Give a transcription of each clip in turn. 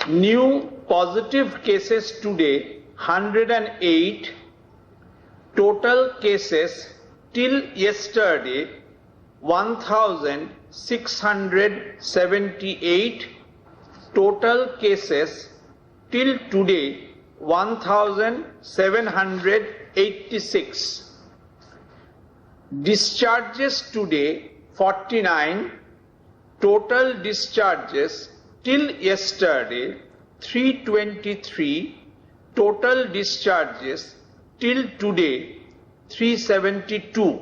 New positive cases today 108. Total cases till yesterday 1678. Total cases till today 1786. Discharges today 49. Total discharges till yesterday 323. Total discharges till today 372.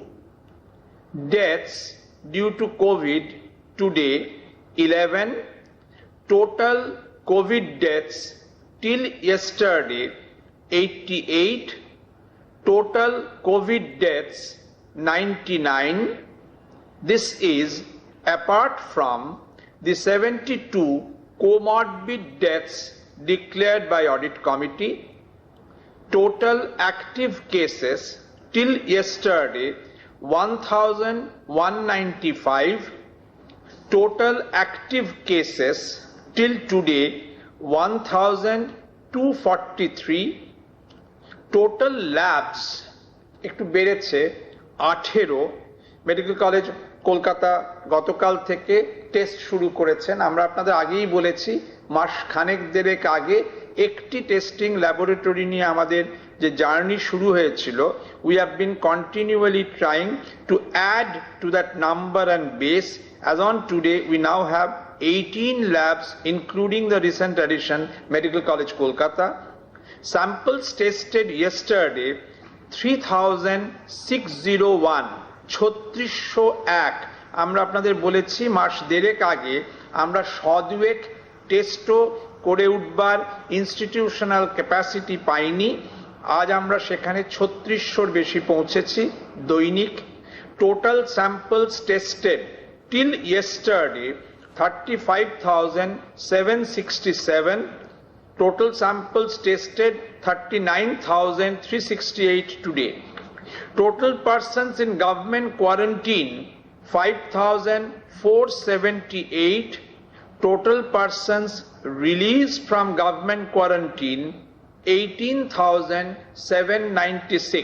Deaths due to COVID today 11. Total COVID deaths till yesterday 88. Total COVID deaths 99. This is apart from the 72 comorbid deaths declared by audit committee. Total active cases till yesterday 1195. Total active cases till today 1243. Total labs একটু বেড়েছে 18। Medical college Kolkata গতকাল থেকে test শুরু করেছেন। আমরা আপনাদের আগেই বলেছি মাস খানেক দেড়েক আগে একটি টেস্টিং ল্যাবরেটরি নিয়ে আমাদের যে জার্নি শুরু হয়েছিল, we have been continually trying to add to that number and base. As on today we now have 18 labs including the recent addition Medical College Kolkata. Samples tested yesterday 3601. 3601। আমরা আপনাদের বলেছি মাস দেড়েক আগে আমরা সদুয়েক টেস্টও করে উঠবার ইনস্টিটিউশনাল ক্যাপাসিটি পাইনি। আজ আমরা সেখানে 3600 বেশি পৌঁছেছি দৈনিক। Total samples tested till yesterday 35,767. Total samples tested 39,368 today. Total persons in government quarantine 5,478. Total persons released from government quarantine 18,796.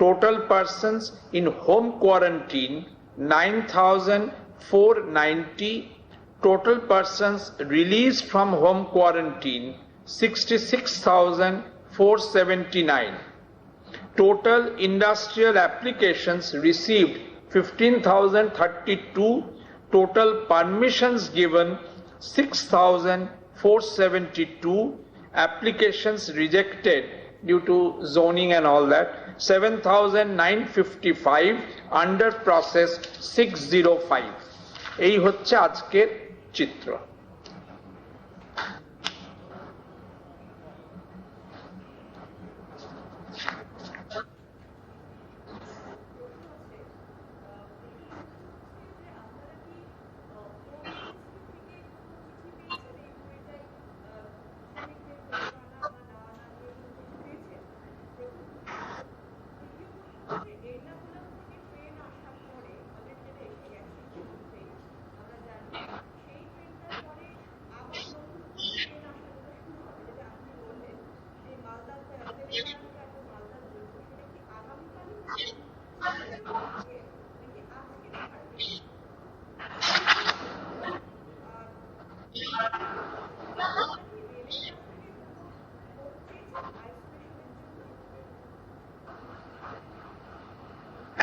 Total persons in home quarantine 9,490. Total persons released from home quarantine 66,479. Total industrial applications received 15,032. Total permissions given 6,472. Applications rejected due to zoning and all that 7,955. Under process 605. এই হচ্ছে আজকের চিত্র।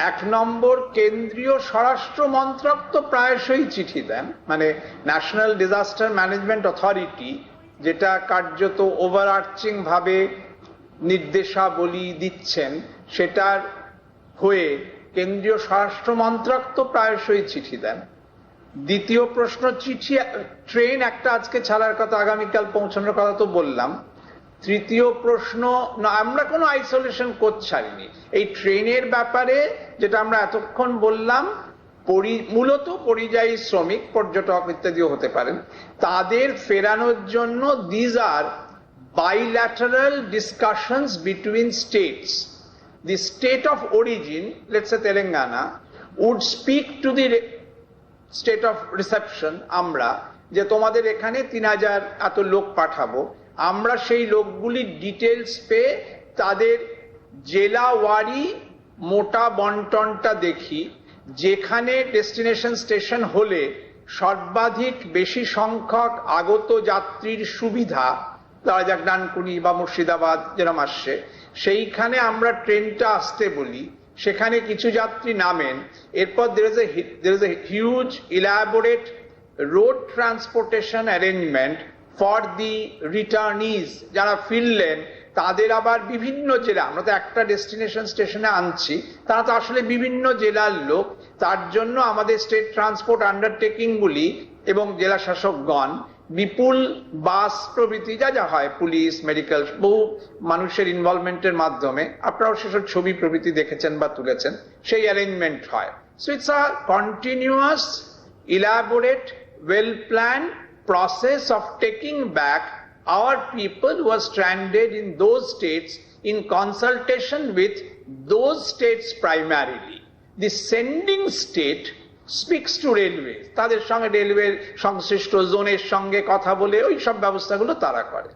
এক নম্বর, কেন্দ্রীয় স্বরাষ্ট্র মন্ত্রক তো প্রায়শই চিঠি দেন, মানে ন্যাশনাল ডিজাস্টার ম্যানেজমেন্ট অথরিটি, যেটা কার্যত ওভারআর্চিং ভাবে নির্দেশাবলী দিচ্ছেন, সেটার হয়ে কেন্দ্রীয় স্বরাষ্ট্র মন্ত্রক তো প্রায়শই চিঠি দেন। দ্বিতীয় প্রশ্ন, চিঠি ট্রেন একটা আজকে ছাড়ার কথা, আগামীকাল পৌঁছানোর কথা তো বললাম। তৃতীয় প্রশ্ন, আমরা কোনো আইসোলেশন কোচ ছাড়িনি। এই ট্রেনের ব্যাপারে যেটা আমরা এতক্ষণ বললাম, মূলত পরিযায়ী শ্রমিক, পর্যটক ইত্যাদিও হতে পারেন, তাদের ফেরানোর জন্য these are bilateral discussions between states. The state of origin, let's say Telangana, would speak to the state of reception, Amra, যে তোমাদের এখানে 3000 এত লোক পাঠাবো, আমরা সেই লোকগুলির ডিটেলস পেয়ে তাদের জেলা ওয়ারি মোটা বন্টনটা দেখি, যেখানে ডেস্টিনেশন স্টেশন হলে সর্বাধিক বেশি সংখ্যক আগত যাত্রীর সুবিধা, ধরা যাক ডানকুনি বা মুর্শিদাবাদ যেরকম আসছে, সেইখানে আমরা ট্রেনটা আসতে বলি, সেখানে কিছু যাত্রী নামেন, এরপর there is a huge elaborate road transportation arrangement for the returnees, যারা ফিরলেন তাদের আবার বিভিন্ন জেলা, আমরা তো একটা ডেস্টিনেশন স্টেশনে আনছি, তারা তো আসলে বিভিন্ন জেলার লোক, তার জন্য আমাদের স্টেট ট্রান্সপোর্ট আন্ডারটেকিং গুলি এবং জেলা শাসকগণ বিপুল বাস প্রভৃতি যা যা হয়, পুলিশ, মেডিকেল, বহু মানুষের ইনভলভমেন্টের মাধ্যমে, আপনারাও সেসব ছবি প্রভৃতি দেখেছেন বা তুলেছেন, সেই অ্যারেঞ্জমেন্ট হয়। So it's a continuous, elaborate, well-planned process of taking back our people who are stranded in those states in consultation with those states primarily. The sending state speaks to railways, তাদের সঙ্গে রেলওয়ের সংশ্লিষ্ট জোনের সঙ্গে কথা বলে ওই সব ব্যবস্থাগুলো তারা করে।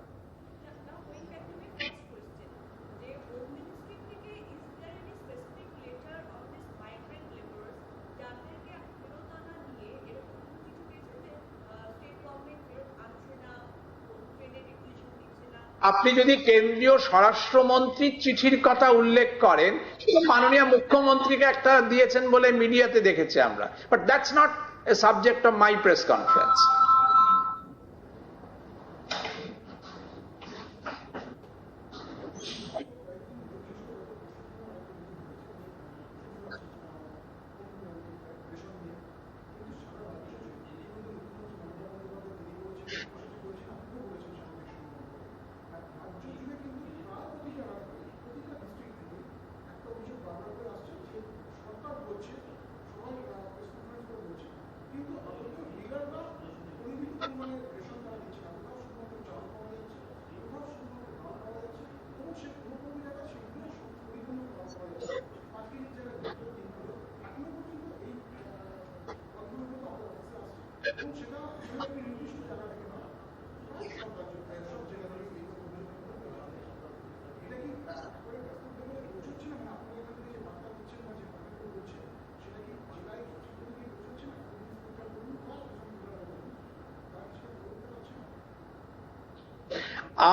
আপনি যদি কেন্দ্রীয় স্বরাষ্ট্রমন্ত্রীর চিঠির কথা উল্লেখ করেন, মাননীয় মুখ্যমন্ত্রীকে একটা দিয়েছেন বলে মিডিয়াতে দেখেছি আমরা, but that's not a subject of my press conference.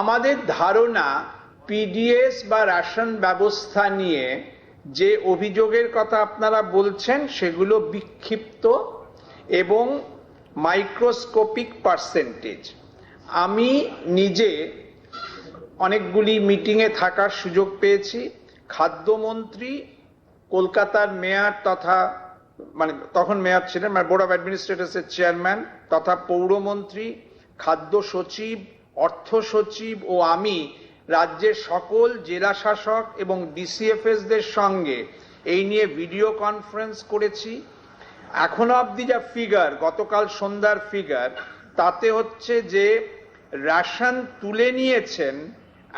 আমাদের ধারণা, পিডিএস বা রেশন ব্যবস্থা নিয়ে যে অভিযোগের কথা আপনারা বলছেন সেগুলো বিক্ষিপ্ত এবং মাইক্রোস্কোপিক পার্সেন্টেজ। আমি নিজে অনেকগুলি মিটিংয়ে থাকার সুযোগ পেয়েছি। খাদ্যমন্ত্রী, কলকাতার মেয়র তথা মানে তখন মেয়র ছিলেন, মানে বোর্ড অফ অ্যাডমিনিস্ট্রেটরসের চেয়ারম্যান, তথা পৌরমন্ত্রী, খাদ্য সচিব, অর্থ সচিব ও আমি রাজ্যের সকল জেলা শাসক এবং ডিসিএফএস দের সঙ্গে এই নিয়ে ভিডিও কনফারেন্স করেছি। এখনো অবধি যা ফিগার, গতকাল সন্ধ্যার ফিগার, তাতে হচ্ছে যে রেশন তুলে নিয়েছেন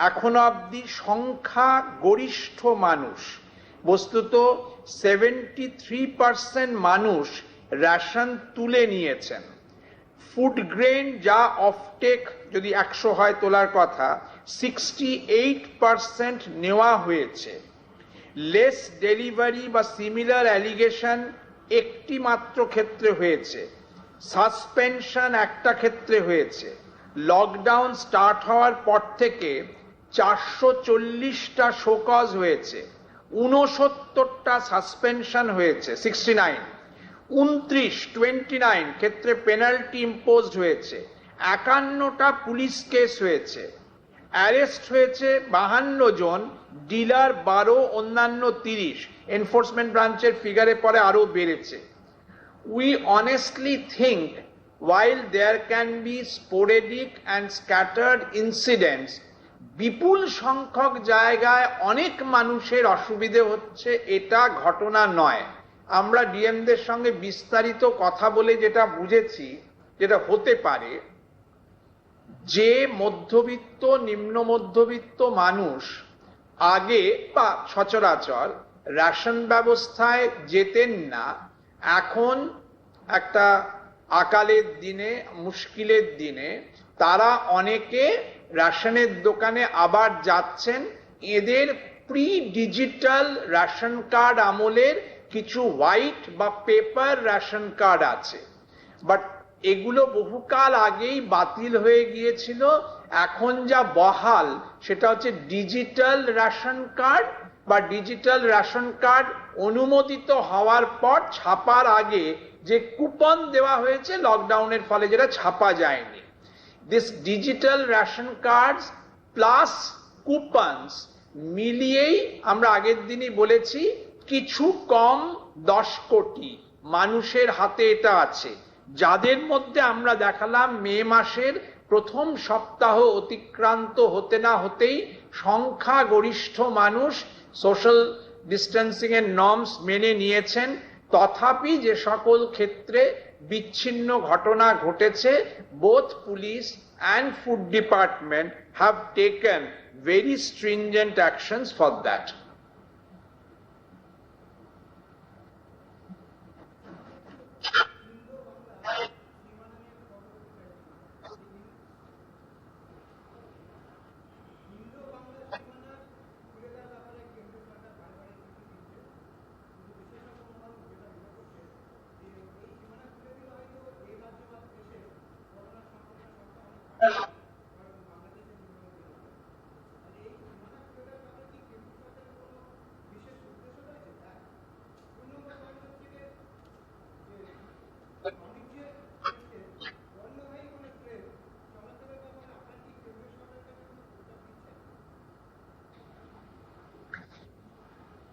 এখনো অবধি সংখ্যা গরিষ্ঠ মানুষ, বস্তুত 73% মানুষ রেশন তুলে নিয়েছেন। ফুড গ্রেন যা অফটেক যদি 100 হয় তোলার কথা, 68% নেওয়া হয়েছে। লেস ডেলিভারি বা সিমিলার অ্যালিগেশন একটি মাত্র ক্ষেত্রে হয়েছে, সাসপেনশন একটা ক্ষেত্রে হয়েছে। লকডাউন স্টার্ট হওয়ার পর থেকে 440টা শোকজ হয়েছে, 69টা সাসপেনশন হয়েছে, 29 ক্ষেত্রে পেনাল্টি ইম্পোজড হয়েছে, 51টা পুলিশ কেস হয়েছে, অ্যারেস্ট হয়েছে 52 জন, ডিলার 12, অন্যান্য 30। এনফোর্সমেন্ট ব্রাঞ্চের ফিগারে পরে আরো বেড়েছে। We honestly think while there can be sporadic and scattered incidents, বিপুল সংখ্যক জায়গায় অনেক মানুষের অসুবিধে হচ্ছে এটা ঘটনা নয়। আমরা ডিএমদের সঙ্গে বিস্তারিত কথা বলে যেটা বুঝেছি, যেটা হতে পারে, যে মধ্যবিত্ত নিম্ন মধ্যবিত্ত মানুষ আগে বা সচরাচর রেশন ব্যবস্থায় যেতেন না, এখন একটা আকালের দিনে, মুশকিলের দিনে তারা অনেকে রেশনের দোকানে আবার যাচ্ছেন। এদের প্রি ডিজিটাল রেশন কার্ড আমলের কিছু হোয়াইট বা পেপার রেশন কার্ড আছে, বাট এগুলো বহুকাল আগেই বাতিল হয়ে গিয়েছিল। এখন যা বহাল সেটা হচ্ছে ডিজিটাল রেশন কার্ড বা ডিজিটাল রেশন কার্ড অনুমোদিত হওয়ার পর ছাপার আগে যে কুপন দেওয়া হয়েছে লকডাউনের ফলে, যেটা ছাপা যায়নি। This digital ration card plus coupons মিলিয়েই আমরা আগের দিনই বলেছি কিছু কম 10 কোটি মানুষের হাতে এটা আছে, যাদের মধ্যে আমরা দেখালাম মে মাসের প্রথম সপ্তাহ অতিক্রান্ত হতে না হতেই সংখ্যাগরিষ্ঠ মানুষ সোশ্যাল ডিস্টেন্সিং এর নর্মস মেনে নিয়েছেন। তথাপি যে সকল ক্ষেত্রে বিচ্ছিন্ন ঘটনা ঘটেছে, both police and food department have taken very stringent actions for that.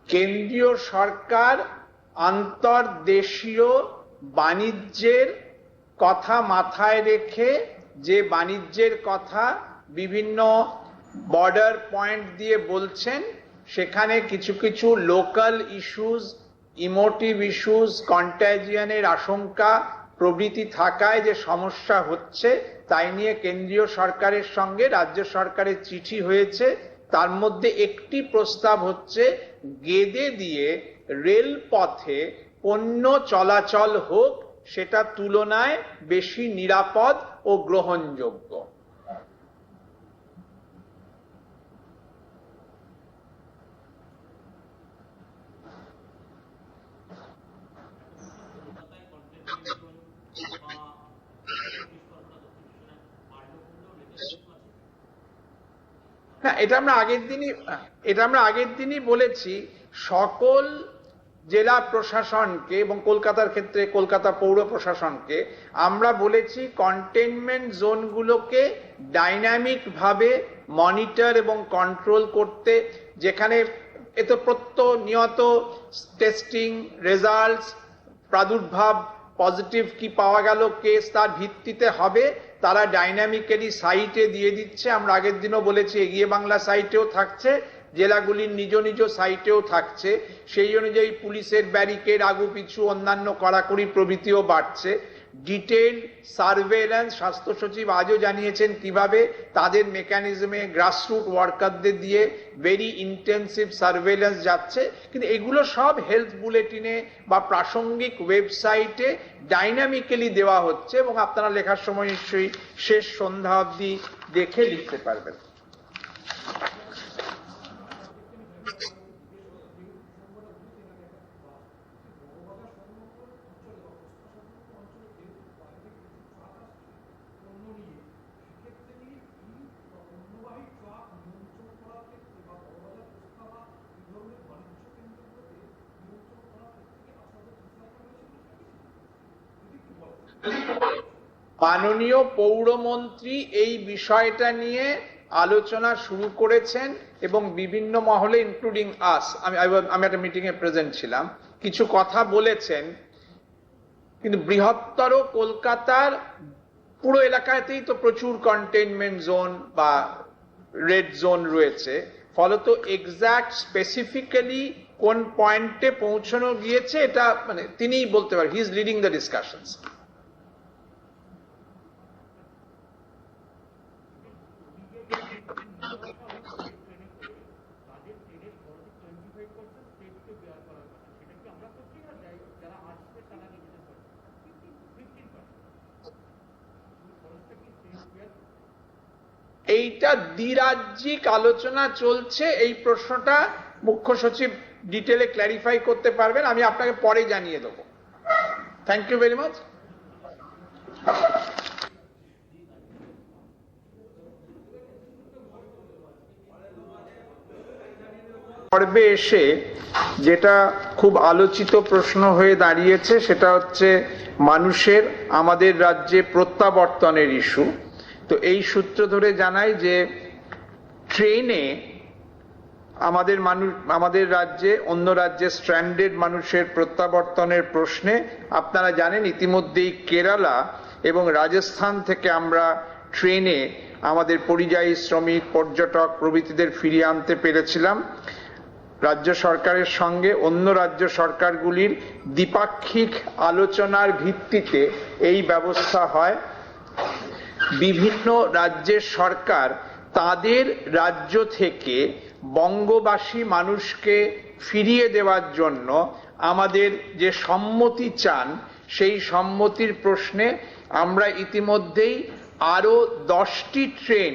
কেন্দ্রীয় সরকার আন্তর্দেশীয় বাণিজ্যের কথা মাথায় রেখে, যে বাণিজ্যের কথা বিভিন্ন বর্ডার পয়েন্ট দিয়ে বলছেন, সেখানে কিছু কিছু লোকাল ইস্যুস, ইমোটিভ ইস্যুস, কন্টাজিয়নের আশঙ্কা প্রভৃতি থাকায় যে সমস্যা হচ্ছে, তাই নিয়ে কেন্দ্রীয় সরকারের সঙ্গে রাজ্য সরকারের চিঠি হয়েছে। তার মধ্যে একটি প্রস্তাব হচ্ছে গেদে দিয়ে রেলপথে পণ্য চলাচল হোক, সেটা তুলনায় বেশি নিরাপদ ও গ্রহণযোগ্য। এটা আমরা আগের দিনই বলেছি সকল জেলা প্রশাসনকে এবং কলকাতার ক্ষেত্রে কলকাতা পৌর প্রশাসনকে আমরা বলেছি কন্টেইনমেন্ট জোনগুলোকে ডাইনামিক ভাবে মনিটর এবং কন্ট্রোল করতে, যেখানে এত প্রতিনিয়ত টেস্টিং রেজাল্টস, প্রাদুর্ভাব, পজিটিভ কি পাওয়া গেল কেস, তার ভিত্তিতে হবে। তারা ডাইনামিক্যালি সাইটে দিয়ে দিচ্ছে। আমরা আগের দিনও বলেছি এগিয়ে বাংলা সাইটেও থাকছে, জেলাগুলির নিজ নিজ সাইটেও থাকছে। সেই অনুযায়ী পুলিশের ব্যারিকেড, আগু পিছু অন্যান্য কড়াকড়ি প্রভৃতিও বাড়ছে। ডিটেইল সার্ভেলেন্স, স্বাস্থ্য সচিব আজও জানিয়েছেন কিভাবে তাদের মেকানিজমে গ্রাসরুট ওয়ার্কারদের দিয়ে ভেরি ইন্টেন্সিভ সার্ভেলেন্স যাচ্ছে। কিন্তু এগুলো সব হেলথ বুলেটিনে বা প্রাসঙ্গিক ওয়েবসাইটে ডাইনামিক্যালি দেওয়া হচ্ছে, এবং আপনারা লেখার সময় নিশ্চয়ই শেষ সন্ধ্যা অবধি দেখে লিখতে পারবেন। মাননীয় পৌরমন্ত্রী এই বিষয়টা নিয়ে আলোচনা শুরু করেছেন এবং বিভিন্ন মহলে ইনক্লুডিং আস, আমি একটা মিটিং এ প্রেজেন্ট ছিলাম, কিছু কথা বলেছেন। কিন্তু বৃহত্তর কলকাতার পুরো এলাকাতেই তো প্রচুর কন্টেইনমেন্ট জোন বা রেড জোন রয়েছে, ফলত এক্সাক্ট স্পেসিফিক্যালি কোন পয়েন্টে পৌঁছানো গিয়েছে এটা মানে তিনিই বলতে পারেন। He is leading the discussions. এইটা দ্বিরাজ্যিক আলোচনা চলছে। এই প্রশ্নটা মুখ্য সচিব ডিটেলে ক্ল্যারিফাই করতে পারবেন, আমি আপনাকে পরে জানিয়ে দেবো। Thank you very much. পর্বে এসে যেটা খুব আলোচিত প্রশ্ন হয়ে দাঁড়িয়েছে সেটা হচ্ছে মানুষের আমাদের রাজ্যে প্রত্যাবর্তনের ইস্যু। তো এই সূত্র ধরে জানাই যে ট্রেনে আমাদের রাজ্যে অন্য রাজ্যে স্ট্র্যান্ডেড মানুষের প্রত্যাবর্তনের প্রশ্নে আপনারা জানেন ইতিমধ্যেই কেরালা এবং রাজস্থান থেকে আমরা ট্রেনে আমাদের পরিযায়ী শ্রমিক, পর্যটক প্রভৃতিদের ফিরিয়ে আনতে পেরেছিলাম। রাজ্য সরকারের সঙ্গে অন্য রাজ্য সরকারগুলির দ্বিপাক্ষিক আলোচনার ভিত্তিতে এই ব্যবস্থা হয়। বিভিন্ন রাজ্যের সরকার তাদের রাজ্য থেকে বঙ্গবাসী মানুষকে ফিরিয়ে দেওয়ার জন্য আমাদের যে সম্মতি চান সেই সম্মতির প্রশ্নে আমরা ইতিমধ্যেই আরো 10টি ট্রেন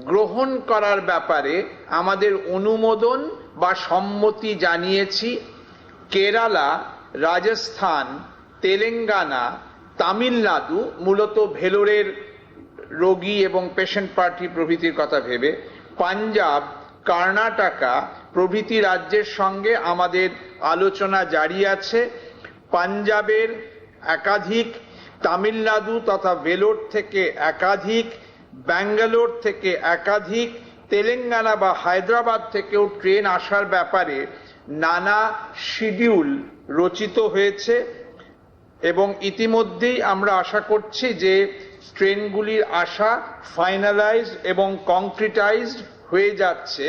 গ্রহণ করার ব্যাপারে আমাদের অনুমোদন বা সম্মতি জানিয়েছি। কেরালা, রাজস্থান, তেলেঙ্গানা, তামিলনাড়ু, মূলত ভেলোরের রোগী এবং পেশেন্ট পার্টি প্রভৃতির কথা ভেবে, পাঞ্জাব, কর্ণাটকা প্রভৃতি রাজ্যের সঙ্গে আমাদের আলোচনা জারি আছে। পাঞ্জাবের একাধিক, তামিলনাড়ু তথা ভেলোর থেকে একাধিক, ব্যাঙ্গালোর থেকে একাধিক, তেলেঙ্গানা বা হায়দ্রাবাদ থেকেও ট্রেন আসার ব্যাপারে নানা শিডিউল রচিত হয়েছে এবং ইতিমধ্যেই আমরা আশা করছি যে ট্রেনগুলির আসা ফাইনালাইজড এবং কংক্রিটাইজড হয়ে যাচ্ছে।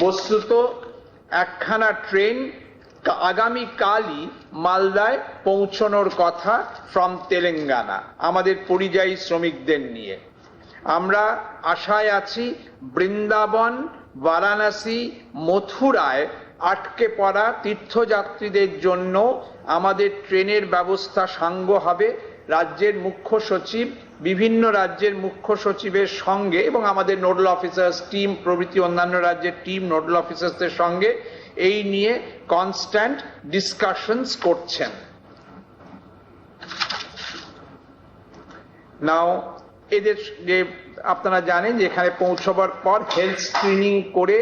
বস্তুত একখানা ট্রেন আগামী কালই মালদায় পৌঁছানোর কথা ফ্রম তেলেঙ্গানা আমাদের পরিযায়ী শ্রমিকদের নিয়ে। আমরা আশায় আছি বৃন্দাবন, বারাণসী, মথুরায় আটকে পড়া তীর্থযাত্রীদের জন্য আমাদের ট্রেনের ব্যবস্থা সাঙ্গ হবে। রাজ্যের মুখ্য সচিব বিভিন্ন রাজ্যের মুখ্য সচিবের সঙ্গে এবং আমাদের নোডাল অফিসার্স টিম প্রভৃতি অন্যান্য রাজ্যের টিম নোডাল অফিসার্সদের সঙ্গে এই নিয়ে কনস্ট্যান্ট ডিসকাশনস করছেন। নাও এদের যে আপনারা জানেন যে এখানে পৌঁছবার পর হেলথ স্ক্রিনিং করে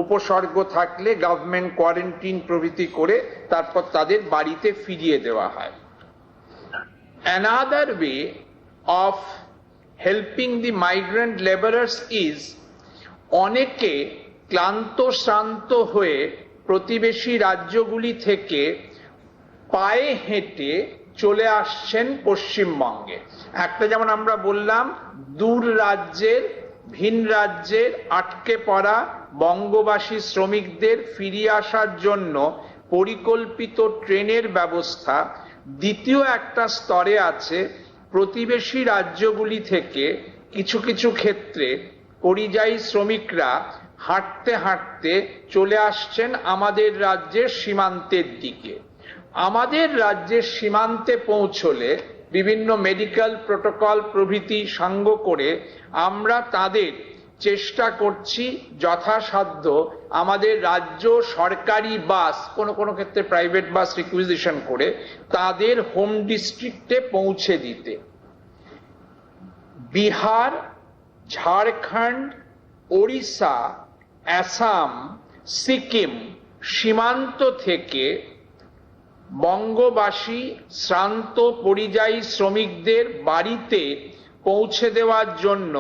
উপসর্গ থাকলে গভর্নমেন্ট কোয়ারেন্টিন প্রভৃতি করে তারপর তাদের বাড়িতে ফিরিয়ে দেওয়া হয়। Another way of helping the migrant laborers is অনেকে ক্লান্ত শ্রান্ত হয়ে প্রতিবেশী রাজ্যগুলি থেকে পায়ে হেঁটে চলে আসছেন পশ্চিমবঙ্গে। একটা যেমন আমরা বললাম দূর রাজ্যের, ভিন রাজ্যের আটকে পড়া বঙ্গবাসী শ্রমিকদের ফিরিয়ে আসার জন্য পরিকল্পিত ট্রেনের ব্যবস্থা। দ্বিতীয় একটা স্তরে আছে প্রতিবেশী রাজ্যগুলি থেকে কিছু কিছু ক্ষেত্রে পরিযায়ী শ্রমিকরা হাঁটতে হাঁটতে চলে আসছেন আমাদের রাজ্যের সীমান্তের দিকে। আমাদের রাজ্যের সীমান্তে পৌঁছলে বিভিন্ন মেডিকেল প্রোটোকল প্রভৃতি সঙ্গ করে আমরা তাদের চেষ্টা করছি যথাসাধ্য আমাদের রাজ্য সরকারি বাস, কোনো ক্ষেত্রে প্রাইভেট বাস রিকুইজিশন করে তাদের হোম ডিস্ট্রিক্টে পৌঁছে দিতে। বিহার, ঝাড়খণ্ড, ওড়িশা, আসাম, সিকিম সীমান্ত থেকে বঙ্গবাসী শ্রান্ত পরিযায়ী শ্রমিকদের বাড়িতে পৌঁছে দেওয়ার জন্য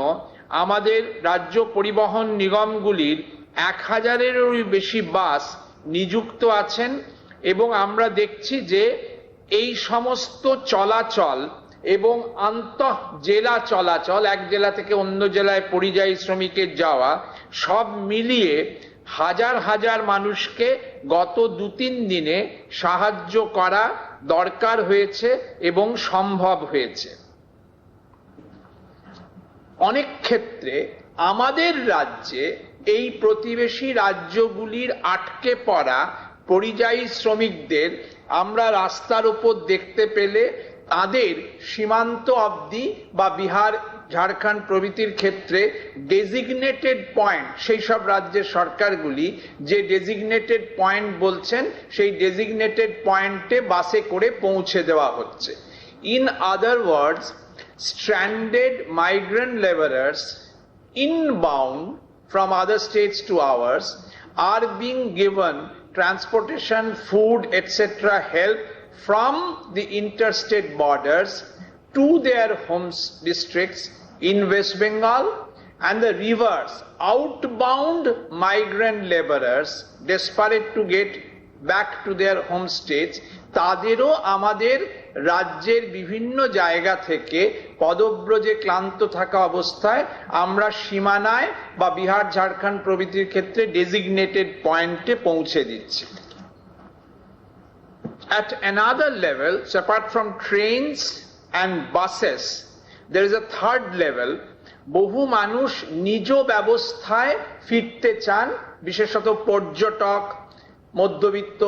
আমাদের রাজ্য পরিবহন নিগমগুলির 1000-এরও বেশি বাস নিযুক্ত আছেন এবং আমরা দেখছি যে এই সমস্ত চলাচল এবং আন্তঃ জেলা চলাচল, এক জেলা থেকে অন্য জেলায় পরিযায়ী শ্রমিকের যাওয়া, সব মিলিয়ে হাজার হাজার মানুষকে গত 2-3 দিনে সাহায্য করা দরকার হয়েছে এবং সম্ভব হয়েছে। অনেক ক্ষেত্রে আমাদের রাজ্যে এই প্রতিবেশী রাজ্যগুলির আটকে পড়া পরিযায়ী শ্রমিকদের আমরা রাস্তার উপর দেখতে পেলে তাদের সীমান্ত অবধি বা বিহার, ঝাড়খণ্ড প্রভৃতির ক্ষেত্রে ডেজিগনেটেড পয়েন্ট, সেই সব রাজ্যের সরকারগুলি যে ডেজিগনেটেড পয়েন্ট বলছেন সেই ডেজিগনেটেড পয়েন্টে বাসে করে পৌঁছে দেওয়া হচ্ছে। In other words, stranded migrant laborers inbound from other states to ours are being given transportation, food, etc. help from the interstate borders to their home districts in West Bengal, and the reverse, outbound migrant laborers desperate to get back to their home states, তাদেরও আমাদের রাজ্যের বিভিন্ন জায়গা থেকে পদব্রজে ক্লান্ত থাকা অবস্থায় আমরা সীমানায় বা বিহার, ঝাড়খণ্ড প্রভৃতির ক্ষেত্রে ডেজিগনেটেড পয়েন্টে পৌঁছে দিচ্ছি। At another level, so apart from trains and buses, there is a third level. বহু মানুষ নিজ ব্যবস্থায় ফিরতে চান, বিশেষত পর্যটক, মধ্যবিত্ত,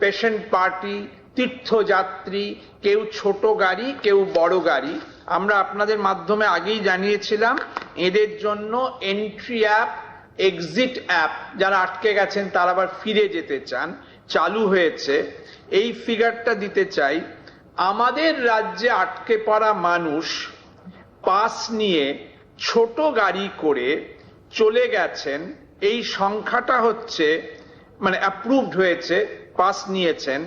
পেশেন্ট পার্টি, তীর্থযাত্রী, কেউ ছোট গাড়ি, কেউ বড় গাড়ি। আমরা আপনাদের মাধ্যমে আগেই জানিয়েছিলাম এদের জন্য এন্ট্রি অ্যাপ, এক্সিট অ্যাপ, যারা আটকে গেছেন তারা আবার ফিরে যেতে চান, চালু হয়েছে। এই ফিগারটা দিতে চাই, আমাদের রাজ্যে আটকে পড়া মানুষ পাস নিয়ে ছোট গাড়ি করে চলে গেছেন, এই সংখ্যাটা হচ্ছে, মানে অ্যাপ্রুভড হয়েছে, পাস নিয়েছেন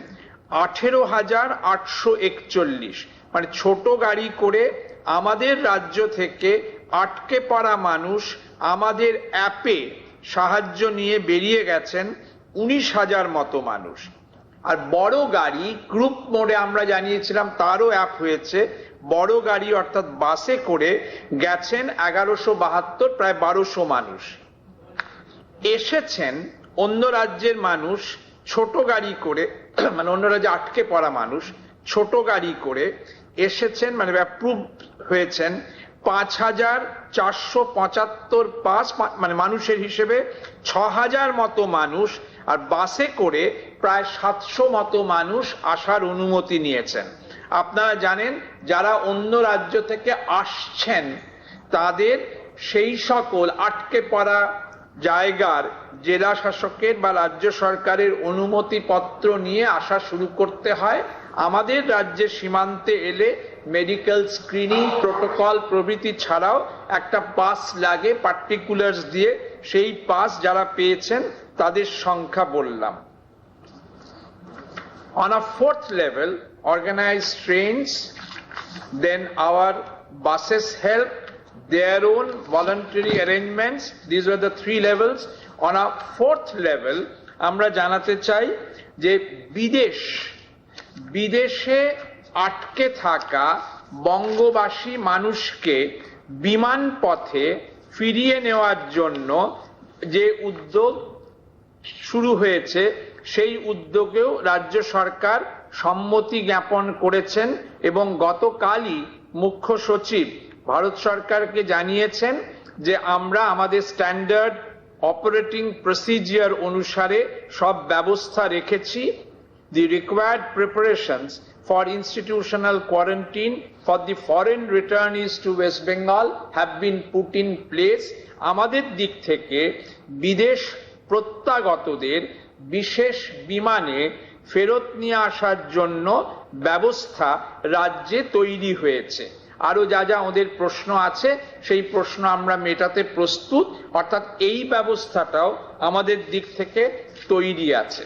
18,841। মানে ছোট গাড়ি করে আমাদের রাজ্য থেকে আটকে পড়া মানুষ আমাদের অ্যাপে সাহায্য নিয়ে বেরিয়ে গেছেন 19,000 মতো মানুষ। আর বড় গাড়ি গ্রুপ মোডে আমরা জানিয়েছিলাম তারও অ্যাপ হয়েছে, বড় গাড়ি অর্থাৎ বাসে করে গেছেন 1172, প্রায় 1200 মানুষ। এসেছেন অন্য রাজ্যের মানুষ ছোট গাড়ি করে, মানে অন্য রাজ্যে আটকে পড়া মানুষ ছোট গাড়ি করে এসেছেন, মানে অ্যাপ্রুভ হয়েছেন 5,475 পাস, মানে মানুষের হিসেবে 6,000 মতো মানুষ। আর বাসে করে প্রায় 700 মতো মানুষ আসার অনুমতি নিয়েছেন। আপনারা জানেন যারা অন্য রাজ্য থেকে আসছেন তাদের সেই সকল আটকে পড়া জায়গার জেলা শাসকের বা রাজ্য সরকারের অনুমতি পত্র নিয়ে আসা শুরু করতে হয়। আমাদের রাজ্যের সীমান্তে এলে মেডিকেল স্ক্রিনিং, প্রোটোকল প্রভৃতি ছাড়াও একটা পাস লাগে পার্টিকুলার্স দিয়ে, সেই পাস যারা পেয়েছেন তাদের সংখ্যা বললাম। On a fourth level, organized trains, then our buses help, their own voluntary arrangements. These were the three levels. On a fourth level, আমরা জানাতে চাই যে বিদেশে আটকে থাকা বঙ্গবাসী মানুষকে বিমান পথে ফিরিয়ে নেওয়ার জন্য যে উদ্যোগ শুরু হয়েছে সেই উদ্যোগেও রাজ্য সরকার সম্মতি জ্ঞাপন করেছেন এবং গতকালই মুখ্য সচিব ভারত সরকারকে জানিয়েছেন যে আমরা আমাদের স্ট্যান্ডার্ড অপারেটিং প্রসিজিওর অনুসারে সব ব্যবস্থা রেখেছি। The required preparations for institutional quarantine for the foreign returnees to West Bengal have been put in place. আমাদের দিক থেকে বিদেশ প্রত্যাগতদের বিশেষ বিমানে ফেরত নিয়ে আসার জন্য ব্যবস্থা রাজ্যে তৈরি হয়েছে। আরো যা যা ওদের প্রশ্ন আছে সেই প্রশ্ন আমরা মেটাতে প্রস্তুত, অর্থাৎ এই ব্যবস্থাটাও আমাদের দিক থেকে তৈরি আছে।